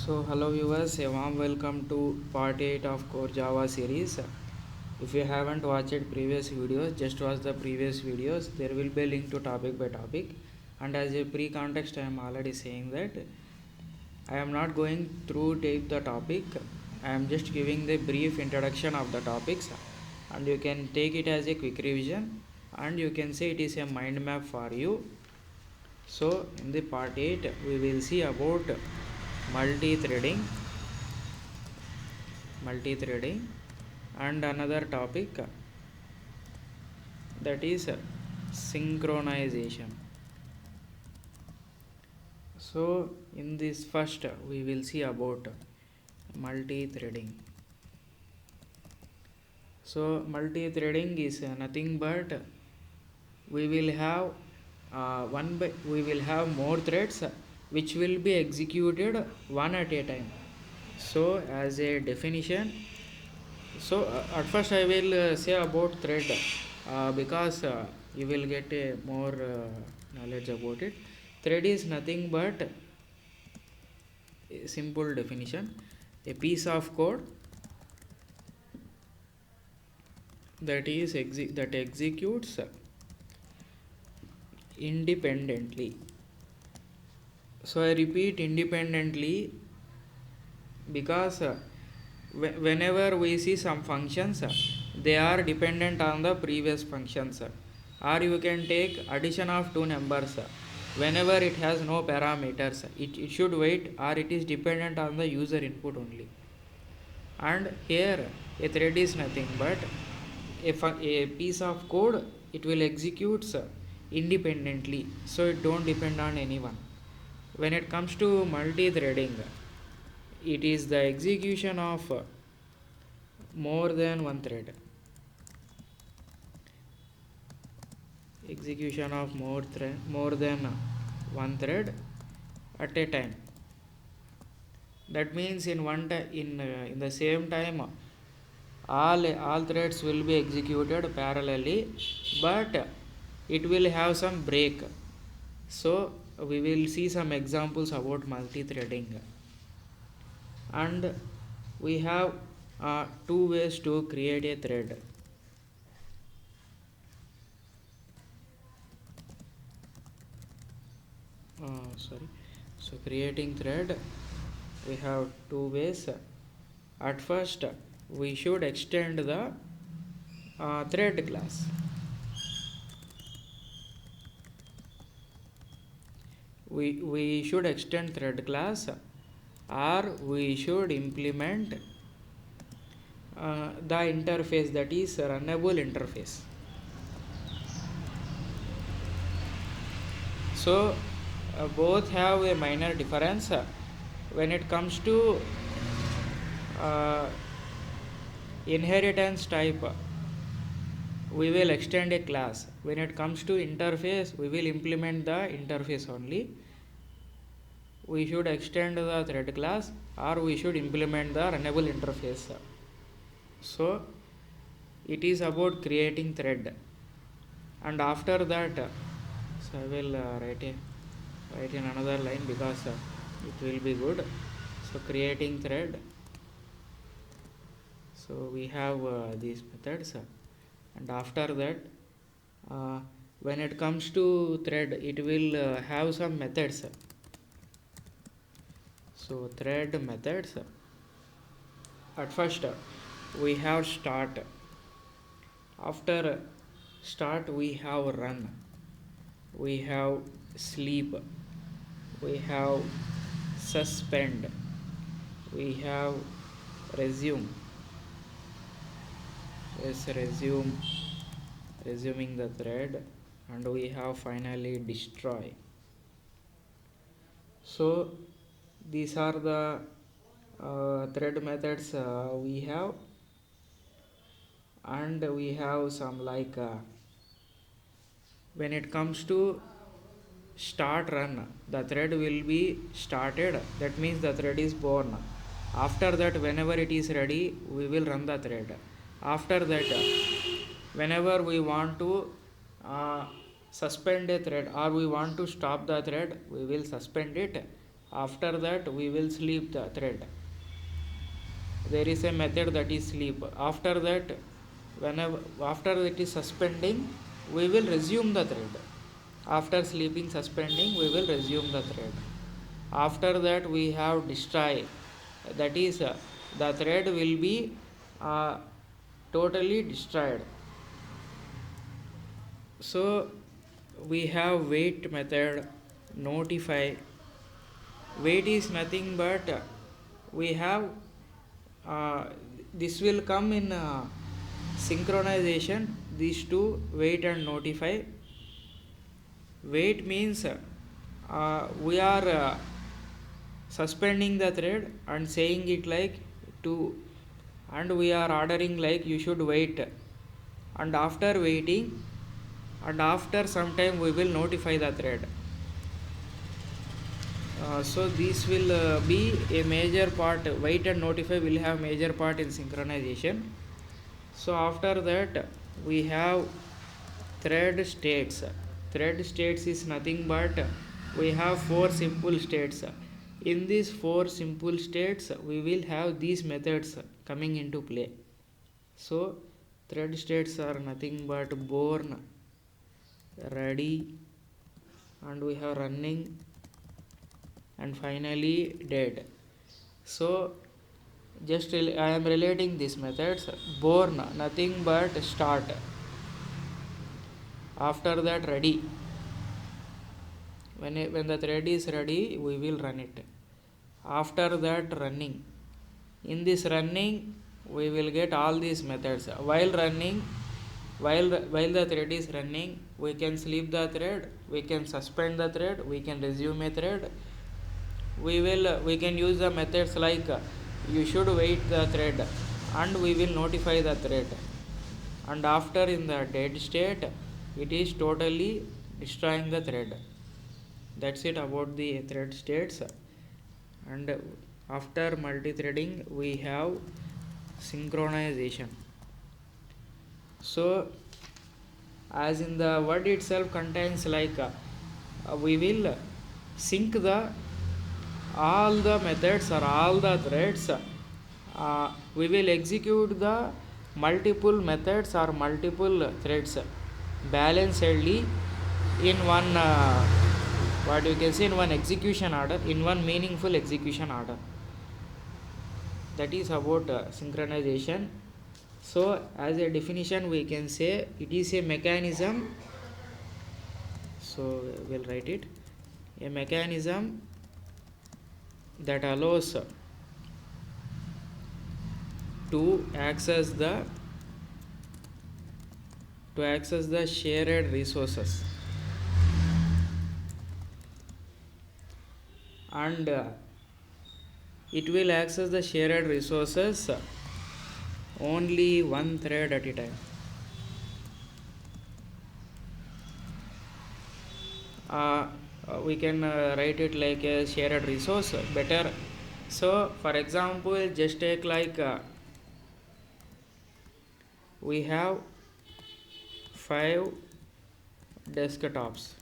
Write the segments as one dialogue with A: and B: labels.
A: So hello viewers, a warm welcome to part 8 of core Java series. If you haven't watched previous videos, just watch the previous videos. There will be a link to topic by topic, and as a pre-context I am already saying that I am not going through the topic. I am just giving the brief introduction of the topics, and you can take it as a quick revision, and you can say it is a mind map for you. So in the part 8 we will see about multi-threading and another topic, that is synchronization. So in this first we will see about multi-threading. So multi-threading is nothing but we will have we will have more threads which will be executed one at a time. So as a definition, so at first I will say about thread, because you will get a more knowledge about it. Thread is nothing but a simple definition, a piece of code that is that executes independently. So I repeat, independently, because whenever we see some functions, they are dependent on the previous functions. Or you can take addition of two numbers. Whenever it has no parameters, it should wait, or it is dependent on the user input only. And here a thread is nothing but a piece of code. It will execute independently, so it don't depend on anyone. When it comes to multi-threading, it is the execution of more than one thread. Execution of more than one thread at a time. That means in in the same time all threads will be executed parallelly, but it will have some break. So we will see some examples about multi-threading, and we have two ways to create a thread. Sorry. So creating thread, we have two ways. At first we should extend the thread class. We should extend thread class, or we should implement the interface, that is runnable interface. So both have a minor difference. When it comes to inheritance type, we will extend a class. When it comes to interface, we will implement the interface only. We should extend the thread class, or we should implement the runnable interface. So it is about creating thread, and after that, so I will write in another line, because it will be good. So creating thread, so we have these methods, and after that, when it comes to thread, it will have some methods. So thread methods, at first we have start. After start we have run, we have sleep, we have suspend, we have resume. Yes, resuming the thread, and we have finally destroy. So these are the thread methods we have, and we have some like when it comes to start run, the thread will be started, that means the thread is born. After that, whenever it is ready, we will run the thread. After that, whenever we want to suspend a thread, or we want to stop the thread, we will suspend it, After that we will sleep the thread. There is a method that is sleep. After that, whenever after it is suspending, we will resume the thread. After sleeping suspending, we will resume the thread. After that we have destroy, that is the thread will be uh, totally destroyed. So we have wait method, notify. Wait is nothing but we have uh, this will come in synchronization, these two, wait and notify. Wait means we are suspending the thread and saying it like to, and we are ordering like you should wait, and after waiting, and after some time we will notify the thread. So this will be a major part. Wait and notify will have major part in synchronization. So after that we have thread states. Thread states is nothing but we have four simple states. In these four simple states we will have these methods coming into play. So thread states are nothing but born, ready, and we have running, and finally dead. So just I am relating these methods. Born nothing but start. After that ready. When the thread is ready, we will run it. After that running. In this running, we will get all these methods. While running, while the thread is running, we can sleep the thread, we can suspend the thread, we can resume a thread. We can use the methods like you should wait the thread, and we will notify the thread. And after in the dead state, it is totally destroying the thread. That's it about the thread states. And after multi-threading we have synchronization. So as in the word itself contains like we will sync the all the methods or all the threads. We will execute the multiple methods or multiple threads balancedly in one what you can say in one execution order, in one meaningful execution order. That is about synchronization. So as a definition we can say it is a mechanism. So we'll write it, a mechanism that allows to access the shared resources, and it will access the shared resources only one thread at a time. We can write it like a shared resource better. So for example, just take like we have 5 desktops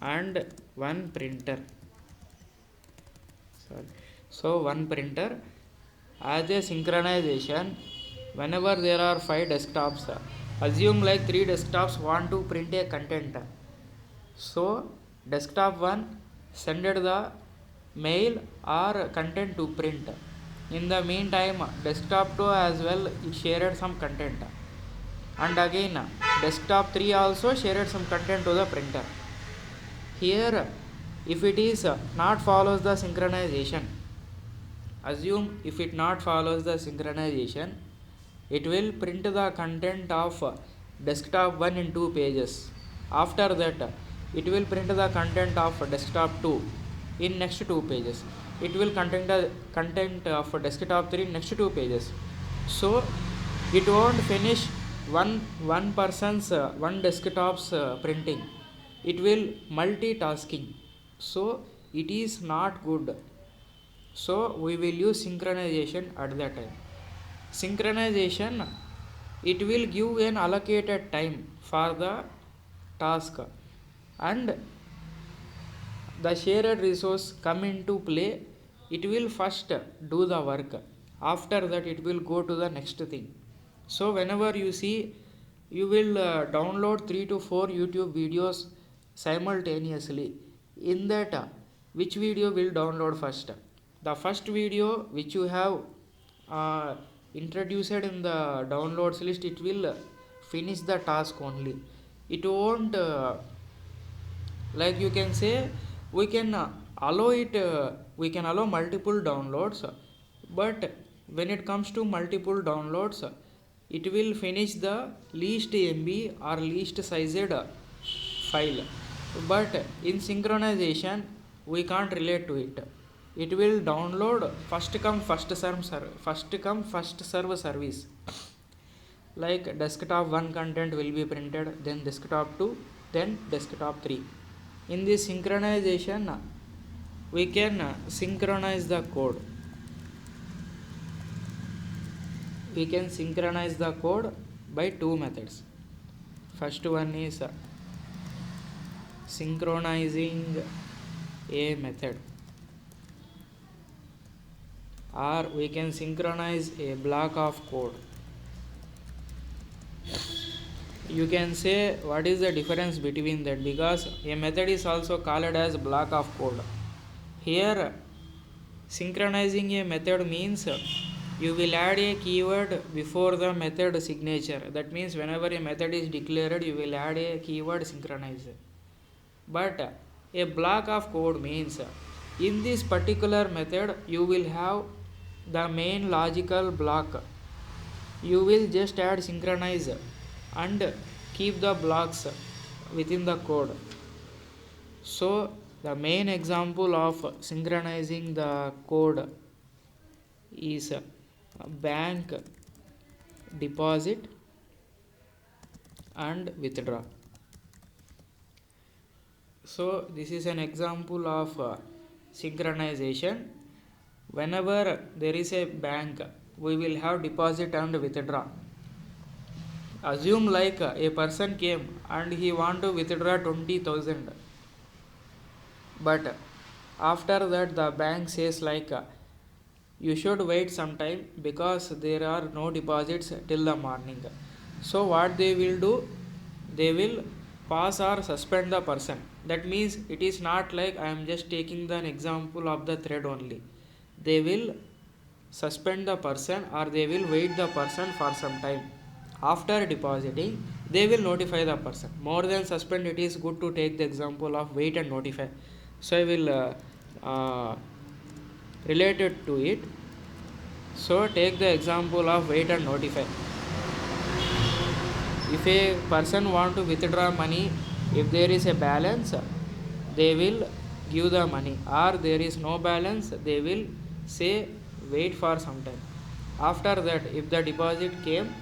A: and one printer. So one printer. As a synchronization, whenever there are 5 desktops, assume like 3 desktops want to print a content. So desktop 1 sended the mail or content to print. In the meantime, desktop 2 as well, it shared some content. And again, desktop 3 also shared some content to the printer. Here, if it is not follows the synchronization, assume if it not follows the synchronization, it will print the content of desktop 1 in 2 pages. After that, it will print the content of desktop 2 in next 2 pages. It will contain the content of desktop 3 in next 2 pages. So it won't finish one person's one desktop's printing. It will multitasking. So it is not good. So we will use synchronization at that time. Synchronization, it will give an allocated time for the task, and the shared resource come into play, it will first do the work. After that it will go to the next thing. So whenever you see, you will download 3 to 4 YouTube videos simultaneously. In that, which video will download first? The first video which you have uh, introduced in the downloads list, it will finish the task only. It won't like you can say, we can allow it we can allow multiple downloads, but when it comes to multiple downloads, it will finish the least MB or least sized file. But in synchronization we can't relate to it. It will download first come first serve service. Like desktop 1 content will be printed, then desktop 2, then desktop 3. In this synchronization, we can synchronize the code. We can synchronize the code by two methods. First one is synchronizing a method, or we can synchronize a block of code. You can say what is the difference between that, because a method is also called as block of code. Here synchronizing a method means you will add a keyword before the method signature. That means whenever a method is declared, you will add a keyword synchronize. But a block of code means in this particular method you will have the main logical block. You will just add synchronize and keep the blocks within the code. So the main example of synchronizing the code is bank deposit and withdraw. So this is an example of synchronization. Whenever there is a bank, we will have deposit and withdraw. Assume like a person came and he want to withdraw 20,000, but after that the bank says like you should wait some time because there are no deposits till the morning. So what they will do, they will pass or suspend the person. That means it is not like I am just taking an example of the thread only. They will suspend the person or they will wait the person for some time. After depositing, they will notify the person. More than suspend, it is good to take the example of wait and notify. So I will relate it to it. So take the example of wait and notify. If a person want to withdraw money, if there is a balance, they will give the money, or there is no balance, they will say wait for some time. After that, if the deposit came,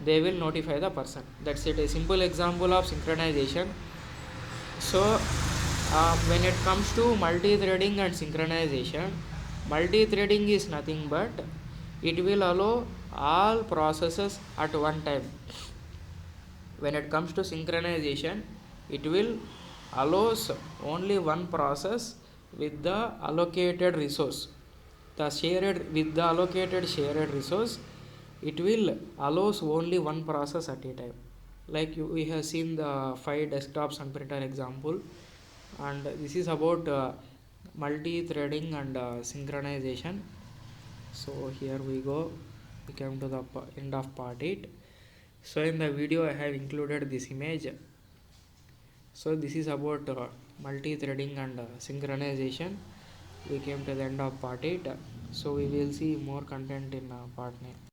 A: they will notify the person. That's it, a simple example of synchronization. So when it comes to multi-threading and synchronization, multi-threading is nothing but it will allow all processes at one time. When it comes to synchronization, it will allows only one process with the allocated resource. With the allocated shared resource, it will allows only one process at a time. Like we have seen the 5 desktops and printer example, and this is about multi-threading and synchronization. So here we go, we come to the end of part 8. So in the video I have included this image. So this is about multi-threading and synchronization. We came to the end of part 8. So we will see more content in part 9.